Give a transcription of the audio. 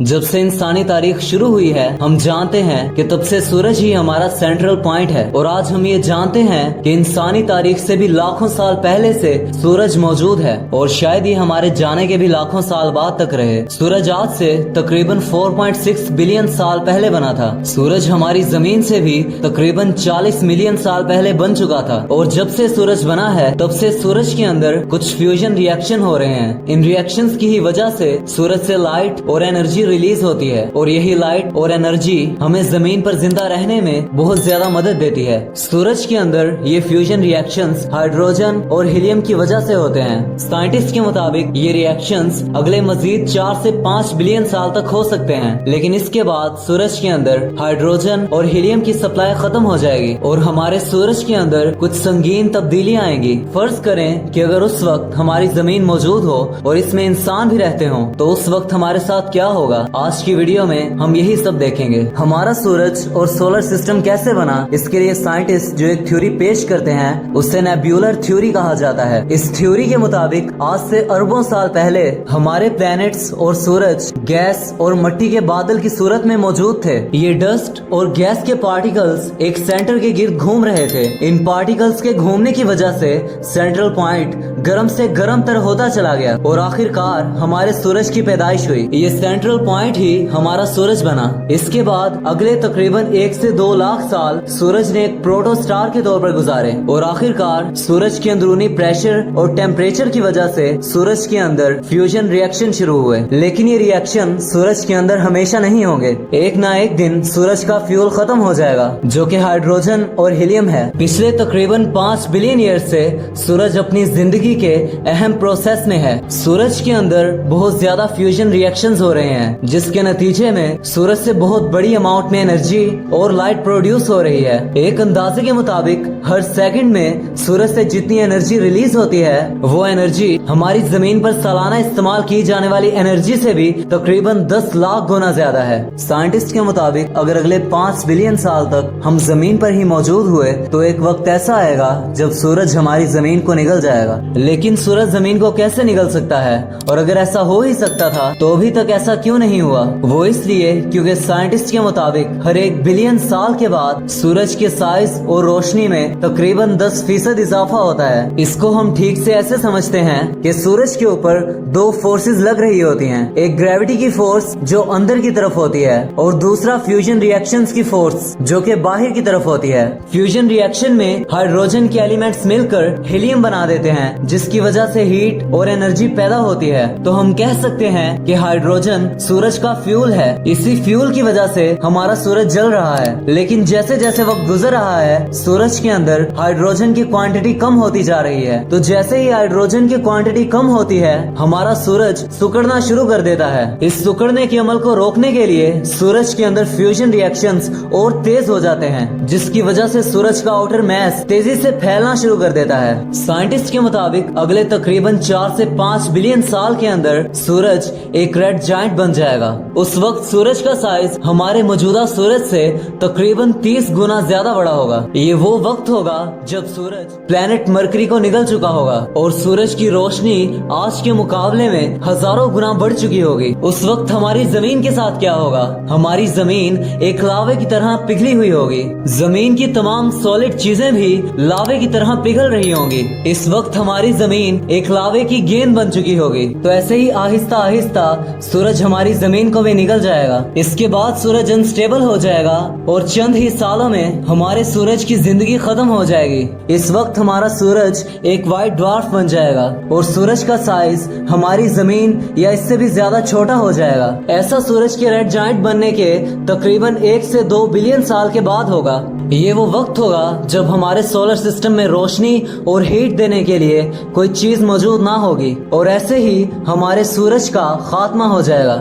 जब से इंसानी तारीख शुरू हुई है हम जानते हैं कि तब से सूरज ही हमारा सेंट्रल पॉइंट है। और आज हम ये जानते हैं कि इंसानी तारीख से भी लाखों साल पहले से सूरज मौजूद है और शायद ये हमारे जाने के भी लाखों साल बाद तक रहे। सूरज आज से तकरीबन 4.6 बिलियन साल पहले बना था। सूरज हमारी जमीन से भी तकरीबन 40 मिलियन साल पहले बन चुका था और जब से सूरज बना है तब से सूरज के अंदर कुछ फ्यूजन रिएक्शन हो रहे हैं। इन रिएक्शंस की ही वजह से सूरज से लाइट और एनर्जी रिलीज होती है और यही लाइट और एनर्जी हमें जमीन पर जिंदा रहने में बहुत ज्यादा मदद देती है। सूरज के अंदर ये फ्यूजन रिएक्शंस हाइड्रोजन और हीलियम की वजह से होते हैं। साइंटिस्ट के मुताबिक ये रिएक्शंस अगले मजीद 4 से 5 बिलियन साल तक हो सकते हैं, लेकिन इसके बाद सूरज के अंदर हाइड्रोजन और हीलियम की सप्लाई खत्म हो जाएगी और हमारे सूरज के अंदर कुछ संगीन तब्दीलियां आएंगी। फर्ज करें कि अगर उस वक्त हमारी जमीन मौजूद हो और इसमें इंसान भी रहते हो तो उस वक्त हमारे साथ क्या होगा। आज की वीडियो में हम यही सब देखेंगे। हमारा सूरज और सोलर सिस्टम कैसे बना, इसके लिए साइंटिस्ट जो एक थ्योरी पेश करते हैं उसे नेब्यूलर थ्योरी कहा जाता है। इस थ्योरी के मुताबिक आज से अरबों साल पहले हमारे प्लैनेट्स और सूरज गैस और मिट्टी के बादल की सूरत में मौजूद थे। ये डस्ट और गैस के पार्टिकल्स एक सेंटर के गिर्द घूम रहे थे। इन पार्टिकल्स के घूमने की वजह से सेंट्रल पॉइंट गर्म से गर्म तर होता चला गया और आखिरकार हमारे सूरज की पैदाइश हुई। ये सेंट्रल पॉइंट ही हमारा सूरज बना। इसके बाद अगले तकरीबन 1 से 2 लाख साल सूरज ने एक प्रोटो स्टार के तौर पर गुजारे और आखिरकार सूरज के अंदरूनी प्रेशर और टेम्परेचर की वजह से सूरज के अंदर फ्यूजन रिएक्शन शुरू हुए। लेकिन ये रिएक्शन सूरज के अंदर हमेशा नहीं होंगे। एक ना एक दिन सूरज का फ्यूल खत्म हो जाएगा जो कि हाइड्रोजन और हीलियम है। पिछले तकरीबन 5 बिलियन ईयर से सूरज अपनी जिंदगी के अहम प्रोसेस में है। सूरज के अंदर बहुत ज्यादा फ्यूजन रिएक्शंस हो रहे हैं जिसके नतीजे में सूरज से बहुत बड़ी अमाउंट में एनर्जी और लाइट प्रोड्यूस हो रही है। एक अंदाजे के मुताबिक हर सेकंड में सूरज से जितनी एनर्जी रिलीज होती है वो एनर्जी हमारी जमीन पर सालाना इस्तेमाल की जाने वाली एनर्जी से भी तकरीबन 10 लाख गुना ज्यादा है। साइंटिस्ट के मुताबिक अगर अगले 5 बिलियन साल तक हम जमीन पर ही मौजूद हुए तो एक वक्त ऐसा आएगा जब सूरज हमारी जमीन को निगल जाएगा। लेकिन सूरज जमीन को कैसे निगल सकता है, और अगर ऐसा हो ही सकता था तो अभी तक ऐसा क्यों नहीं हुआ? वो इसलिए क्योंकि साइंटिस्ट के मुताबिक हर 1 बिलियन साल के बाद सूरज के साइज और रोशनी में तकरीबन 10% इजाफा होता है। इसको हम ठीक से ऐसे समझते हैं कि सूरज के ऊपर 2 फोर्सेस लग रही होती हैं। एक ग्रेविटी की फोर्स जो अंदर की तरफ होती है और दूसरा फ्यूजन रिएक्शंस की फोर्स जो कि बाहर की तरफ होती है। फ्यूजन रिएक्शन में हाइड्रोजन के एलिमेंट्स मिलकर हीलियम बना देते हैं जिसकी वजह से हीट और एनर्जी पैदा होती है। तो हम कह सकते हैं कि हाइड्रोजन सूरज का फ्यूल है। इसी फ्यूल की वजह से हमारा सूरज जल रहा है। लेकिन जैसे जैसे वक्त गुजर रहा है सूरज के अंदर हाइड्रोजन की क्वांटिटी कम होती जा रही है। तो जैसे ही हाइड्रोजन की क्वांटिटी कम होती है हमारा सूरज सिकुड़ना शुरू कर देता है। इस सिकुड़ने के अमल को रोकने के लिए सूरज के अंदर फ्यूजन रिएक्शंस और तेज हो जाते हैं जिसकी वजह से सूरज का आउटर मैस तेजी से फैलना शुरू कर देता है। साइंटिस्ट के मुताबिक अगले तकरीबन 4 से 5 बिलियन साल के अंदर सूरज एक रेड जायंट बन जाएगा। उस वक्त सूरज का साइज हमारे मौजूदा सूरज से तकरीबन 30 गुना ज्यादा बड़ा होगा। ये वो वक्त होगा जब सूरज प्लेनेट मरकरी को निगल चुका होगा और सूरज की रोशनी आज के मुकाबले में हजारों गुना बढ़ चुकी होगी। उस वक्त हमारी जमीन के साथ क्या होगा? हमारी जमीन एक लावे की तरह पिघली हुई होगी। जमीन की तमाम सॉलिड चीजें भी लावे की तरह पिघल रही होंगी। इस वक्त हमारी जमीन एक लावे की गेंद बन चुकी होगी। तो ऐसे ही आहिस्ता आहिस्ता सूरज हमारी जमीन को भी निगल जाएगा। इसके बाद सूरज अनस्टेबल हो जाएगा और चंद ही सालों में हमारे सूरज की जिंदगी खत्म हो जाएगी। इस वक्त हमारा सूरज एक व्हाइट ड्वार्फ बन जाएगा और सूरज का साइज हमारी जमीन या इससे भी ज्यादा छोटा हो जाएगा। ऐसा सूरज के रेड जायंट बनने के तकरीबन 1 से 2 बिलियन साल के बाद होगा। ये वो वक्त होगा जब हमारे सोलर सिस्टम में रोशनी और हीट देने के लिए कोई चीज मौजूद ना होगी और ऐसे ही हमारे सूरज का खात्मा हो जाएगा।